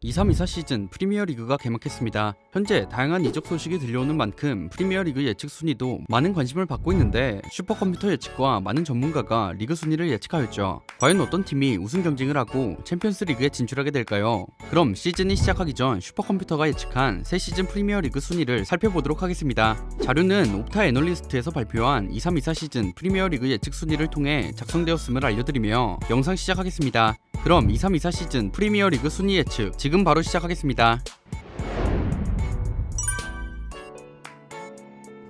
23-24 시즌 프리미어리그가 개막했습니다. 현재 다양한 이적 소식이 들려오는 만큼 프리미어리그 예측 순위도 많은 관심을 받고 있는데 슈퍼컴퓨터 예측과 많은 전문가가 리그 순위를 예측하였죠. 과연 어떤 팀이 우승 경쟁을 하고 챔피언스 리그에 진출하게 될까요? 그럼 시즌이 시작하기 전 슈퍼컴퓨터가 예측한 새 시즌 프리미어리그 순위를 살펴보도록 하겠습니다. 자료는 옵타 애널리스트에서 발표한 23-24 시즌 프리미어리그 예측 순위를 통해 작성되었음을 알려드리며 영상 시작하겠습니다. 그럼 23-24 시즌 프리미어리그 순위 예측 지금 바로 시작하겠습니다.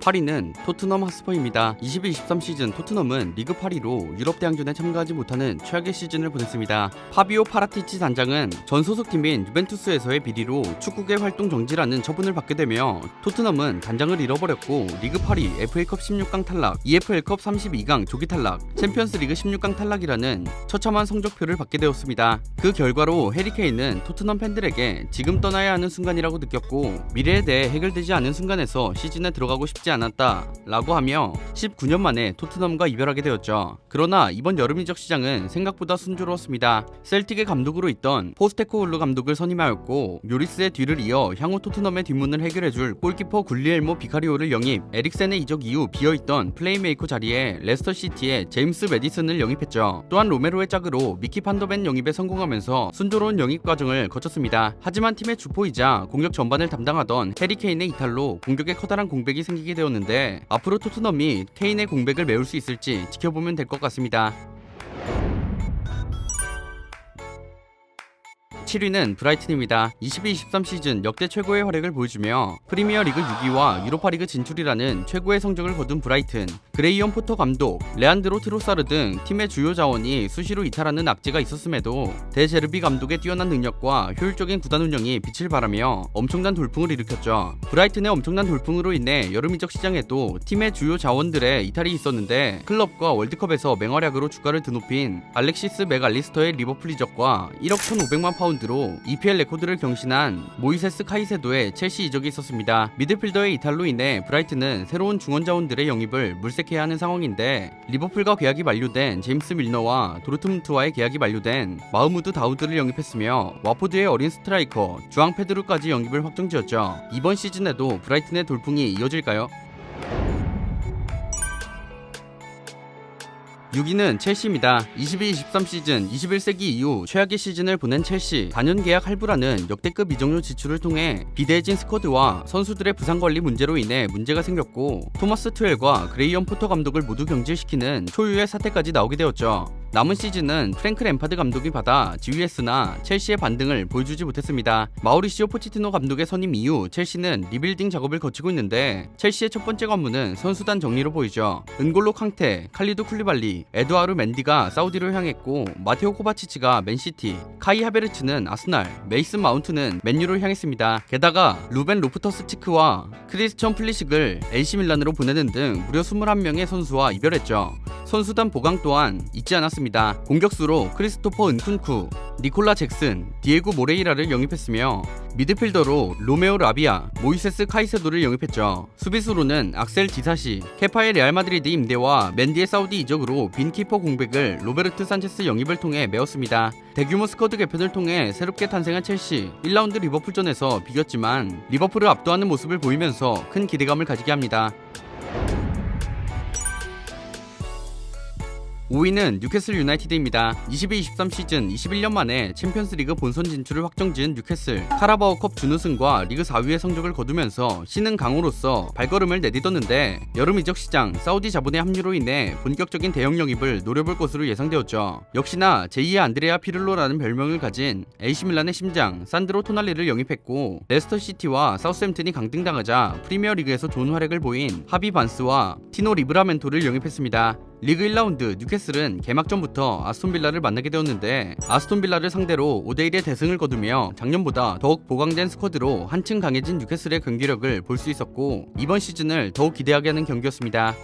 8위는 토트넘 핫스퍼입니다. 22-23 시즌 토트넘은 리그 8위로 유럽 대항전에 참가하지 못하는 최악의 시즌을 보냈습니다. 파비오 파라티치 단장은 전 소속팀인 유벤투스에서의 비리로 축구계 활동 정지라는 처분을 받게 되며 토트넘은 단장을 잃어버렸고 리그 8위, FA컵 16강 탈락, EFL컵 32강 조기 탈락, 챔피언스리그 16강 탈락이라는 처참한 성적표를 받게 되었습니다. 그 결과로 해리 케인은 토트넘 팬들에게 지금 떠나야 하는 순간이라고 느꼈고 미래에 대해 해결되지 않은 순간에서 시즌에 들어가고 싶지 않았다 라고 하며 19년 만에 토트넘과 이별하게 되었죠. 그러나 이번 여름 이적 시장은 생각보다 순조로웠습니다. 셀틱의 감독으로 있던 포스테코글루 감독을 선임하였고 요리스의 뒤를 이어 향후 토트넘의 뒷문을 해결해줄 골키퍼 굴리엘모 비카리오를 영입, 에릭센의 이적 이후 비어있던 플레이메이커 자리에 레스터시티의 제임스 매디슨을 영입했죠. 또한 로메로의 짝으로 미키 판더벤 영입에 성공하면서 순조로운 영입 과정을 거쳤습니다. 하지만 팀의 주포이자 공격 전반을 담당하던 해리 케인의 이탈로 공격에 커다란 공백이 생기게 되었는데 앞으로 토트넘이 케인의 공백을 메울 수 있을지 지켜보면 될 것 같습니다. 7위는 브라이튼입니다. 22-23 시즌 역대 최고의 활약을 보여주며 프리미어리그 6위와 유로파리그 진출이라는 최고의 성적을 거둔 브라이튼. 그레이엄 포터 감독, 레안드로 트로사르 등 팀의 주요 자원이 수시로 이탈하는 악재가 있었음에도 데제르비 감독의 뛰어난 능력과 효율적인 구단 운영이 빛을 발하며 엄청난 돌풍을 일으켰죠. 브라이튼의 엄청난 돌풍으로 인해 여름 이적 시장에도 팀의 주요 자원들의 이탈이 있었는데 클럽과 월드컵에서 맹활약으로 주가를 드높인 알렉시스 맥알리스터의 리버풀 이적과 1억 1,500만 파운드로 EPL 레코드를 경신한 모이세스 카이세도의 첼시 이적이 있었습니다. 미드필더의 이탈로 인해 브라이튼은 새로운 중원 자원들의 영입을 물색해야 하는 상황인데 리버풀과 계약이 만료된 제임스 밀너와 도르트문트와의 계약이 만료된 마흐무드 다우드를 영입했으며 와포드의 어린 스트라이커 주앙 페드루까지 영입을 확정지었죠. 이번 시즌에도 브라이튼의 돌풍이 이어질까요? 6위는 첼시입니다. 22-23 시즌 21세기 이후 최악의 시즌을 보낸 첼시. 단연 계약 할부라는 역대급 이적료 지출을 통해 비대해진 스쿼드와 선수들의 부상 관리 문제로 인해 문제가 생겼고 토마스 투엘과 그레이엄 포터 감독을 모두 경질시키는 초유의 사태까지 나오게 되었죠. 남은 시즌은 프랭크 램파드 감독이 받아 지휘했으나 첼시의 반등을 보여주지 못했습니다. 마우리시오 포치티노 감독의 선임 이후 첼시는 리빌딩 작업을 거치고 있는데 첼시의 첫 번째 관문은 선수단 정리로 보이죠. 은골로 캉테, 칼리두 쿨리발리, 에드와르 맨디가 사우디로 향했고 마테오 코바치치가 맨시티, 카이 하베르츠는 아스날, 메이슨 마운트는 맨유로 향했습니다. 게다가 루벤 로프터스 치크와 크리스천 플리식을 AC 밀란으로 보내는 등 무려 21명의 선수와 이별했죠. 선수단 보강 또한 잊지 않았습니다. 공격수로 크리스토퍼 은쿤쿠, 니콜라 잭슨, 디에고 모레이라를 영입했으며 미드필더로 로메오 라비아, 모이세스 카이세도를 영입했죠. 수비수로는 악셀 디사시, 케파의 레알 마드리드 임대와 맨디의 사우디 이적으로 빈 키퍼 공백을 로베르트 산체스 영입을 통해 메웠습니다. 대규모 스쿼드 개편을 통해 새롭게 탄생한 첼시. 1라운드 리버풀전에서 비겼지만 리버풀을 압도하는 모습을 보이면서 큰 기대감을 가지게 합니다. 5위는 뉴캐슬 유나이티드입니다. 22-23 시즌 21년 만에 챔피언스리그 본선 진출을 확정지은 뉴캐슬. 카라바오컵 준우승과 리그 4위의 성적을 거두면서 신흥 강호로서 발걸음을 내딛었는데 여름 이적 시장 사우디 자본의 합류로 인해 본격적인 대형 영입을 노려볼 것으로 예상되었죠. 역시나 제2의 안드레아 피를로라는 별명을 가진 AC 밀란의 심장 산드로 토날리를 영입했고 레스터시티와 사우스햄튼이 강등당하자 프리미어리그에서 좋은 활약을 보인 하비 반스와 티노 리브라멘토를 영입했습니다. 리그 1라운드 뉴캐슬은 개막전부터 아스톤빌라를 만나게 되었는데 아스톤빌라를 상대로 5대1의 대승을 거두며 작년보다 더욱 보강된 스쿼드로 한층 강해진 뉴캐슬의 경기력을 볼 수 있었고 이번 시즌을 더욱 기대하게 하는 경기였습니다.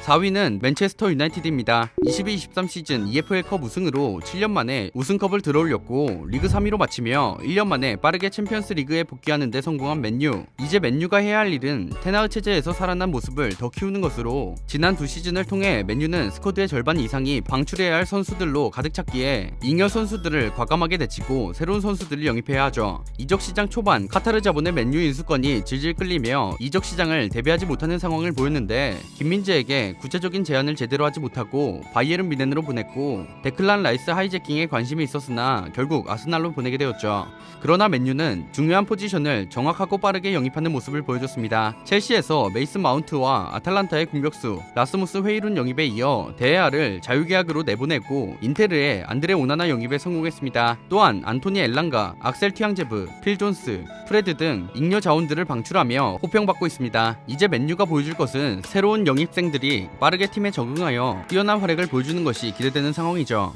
4위는 맨체스터 유나이티드입니다. 22-23 시즌 EFL컵 우승으로 7년 만에 우승컵을 들어올렸고 리그 3위로 마치며 1년 만에 빠르게 챔피언스 리그에 복귀하는 데 성공한 맨유. 이제 맨유가 해야 할 일은 테나흐 체제에서 살아난 모습을 더 키우는 것으로 지난 두 시즌을 통해 맨유는 스쿼드의 절반 이상이 방출해야 할 선수들로 가득 찼기에 잉여 선수들을 과감하게 내치고 새로운 선수들을 영입해야 하죠. 이적 시장 초반 카타르 자본의 맨유 인수권이 질질 끌리며 이적 시장을 대비하지 못하는 상황을 보였는데 김민재에게 구체적인 제안을 제대로 하지 못하고 바이에른 뮌헨으로 보냈고 데클란 라이스 하이제킹에 관심이 있었으나 결국 아스날로 보내게 되었죠. 그러나 맨유는 중요한 포지션을 정확하고 빠르게 영입하는 모습을 보여줬습니다. 첼시에서 메이슨 마운트와 아탈란타의 공격수 라스무스 회이룬 영입에 이어 데에아를 자유계약으로 내보내고 인테르의 안드레 오나나 영입에 성공했습니다. 또한 안토니 엘랑가, 악셀 튀앙제브, 필 존스, 프레드 등 잉여 자원들을 방출하며 호평받고 있습니다. 이제 맨유가 보여줄 것은 새로운 영입생들이 빠르게 팀에 적응하여 뛰어난 활약을 보여주는 것이 기대되는 상황이죠.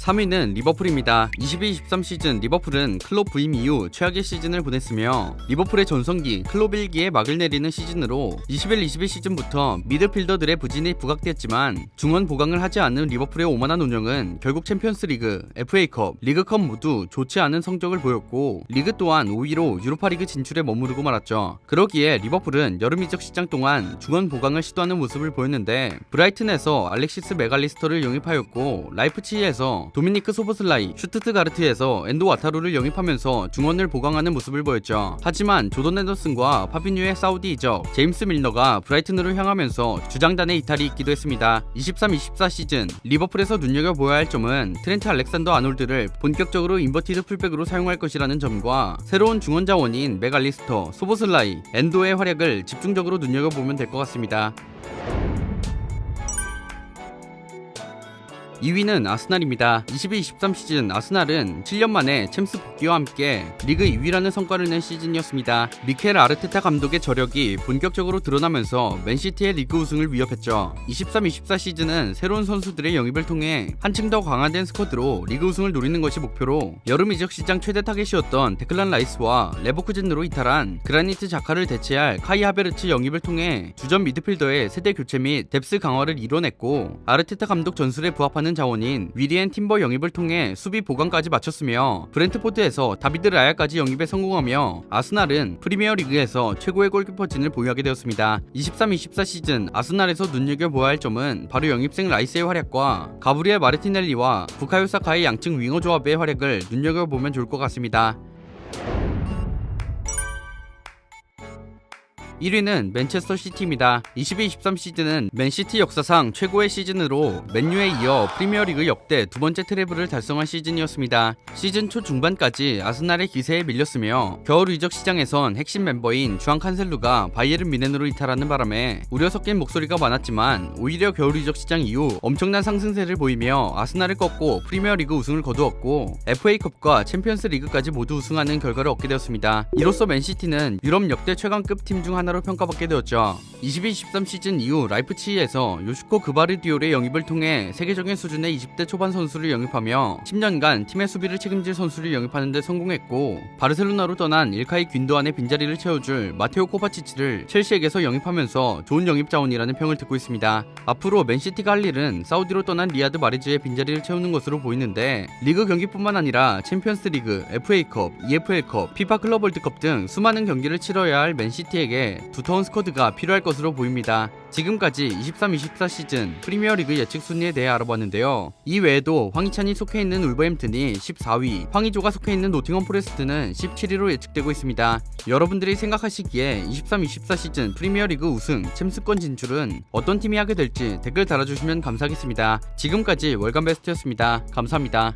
3위는 리버풀입니다. 22-23 시즌 리버풀은 클롭 부임 이후 최악의 시즌을 보냈으며 리버풀의 전성기 클롭 일기에 막을 내리는 시즌으로 21-22 시즌부터 미드필더들의 부진이 부각됐지만 중원 보강을 하지 않은 리버풀의 오만한 운영은 결국 챔피언스리그, FA컵, 리그컵 모두 좋지 않은 성적을 보였고 리그 또한 5위로 유로파리그 진출에 머무르고 말았죠. 그러기에 리버풀은 여름 이적 시장 동안 중원 보강을 시도하는 모습을 보였는데 브라이튼에서 알렉시스 맥알리스터를 영입하였고 라이프치히에서 도미니크 소보슬라이, 슈투트가르트에서 엔도 와타루를 영입하면서 중원을 보강하는 모습을 보였죠. 하지만 조던 앤더슨과 파비뉴의 사우디 이적, 제임스 밀너가 브라이튼으로 향하면서 주장단의 이탈이 있기도 했습니다. 23-24 시즌 리버풀에서 눈여겨보아야 할 점은 트렌트 알렉산더 아놀드를 본격적으로 인버티드 풀백으로 사용할 것이라는 점과 새로운 중원 자원인 맥알리스터, 소보슬라이, 엔도의 활약을 집중적으로 눈여겨보면 될 것 같습니다. 2위는 아스날입니다. 22-23 시즌 아스날은 7년 만에 챔스 복귀와 함께 리그 2위라는 성과를 낸 시즌이었습니다. 미켈 아르테타 감독의 저력이 본격적으로 드러나면서 맨시티의 리그 우승을 위협했죠. 23-24 시즌은 새로운 선수들의 영입을 통해 한층 더 강화된 스쿼드로 리그 우승을 노리는 것이 목표로 여름 이적 시장 최대 타겟이었던 데클란 라이스와 레버쿠젠으로 이탈한 그라니트 자카를 대체할 카이 하베르츠 영입을 통해 주전 미드필더의 세대 교체 및 뎁스 강화를 이뤄냈고 아르테타 감독 전술에 부합하는 자원인 위리엔 팀버 영입을 통해 수비 보강까지 마쳤으며 브렌트포드에서 다비드 라야까지 영입에 성공하며 아스날은 프리미어리그에서 최고의 골키퍼진을 보유하게 되었습니다. 23-24 시즌 아스날에서 눈여겨보아야 할 점은 바로 영입생 라이스의 활약과 가브리엘 마르티넬리와 부카요 사카의 양측 윙어 조합의 활약을 눈여겨보면 좋을 것 같습니다. 1위는 맨체스터 시티입니다. 22-23 시즌은 맨시티 역사상 최고의 시즌으로 맨유에 이어 프리미어리그 역대 두 번째 트래블을 달성한 시즌이었습니다. 시즌 초 중반까지 아스날의 기세에 밀렸으며 겨울 이적 시장에선 핵심 멤버인 주앙 칸셀루가 바이에른 뮌헨으로 이탈하는 바람에 우려 섞인 목소리가 많았지만 오히려 겨울 이적 시장 이후 엄청난 상승세를 보이며 아스날을 꺾고 프리미어리그 우승을 거두었고 FA컵과 챔피언스 리그까지 모두 우승하는 결과를 얻게 되었습니다. 이로써 맨시티는 유럽 역대 최강급 팀 중 하나로 평가받게 되었죠. 22-23 시즌 이후 라이프치히에서 요슈코 그바르디올의 영입을 통해 세계적인 수준의 20대 초반 선수를 영입하며 10년간 팀의 수비를 책임질 선수를 영입하는 데 성공했고 바르셀로나로 떠난 일카이 균도안의 빈자리를 채워줄 마테오 코바치치를 첼시에게서 영입하면서 좋은 영입 자원이라는 평을 듣고 있습니다. 앞으로 맨시티가 할 일은 사우디로 떠난 리아드 마리즈의 빈자리를 채우는 것으로 보이는데 리그 경기뿐만 아니라 챔피언스 리그, FA컵, EFL컵, 피파 클럽 월드컵 등 수많은 경기를 치러야 할 맨시티에게 두터운 스쿼드가 필요할 것으로 보입니다. 지금까지 23-24 시즌 프리미어리그 예측 순위에 대해 알아봤는데요. 이 외에도 황희찬이 속해 있는 울버햄튼이 14위, 황희조가 속해 있는 노팅엄 포레스트는 17위로 예측되고 있습니다. 여러분들이 생각하시기에 23-24 시즌 프리미어리그 우승, 챔스권 진출은 어떤 팀이 하게 될지 댓글 달아주시면 감사하겠습니다. 지금까지 월간 베스트였습니다. 감사합니다.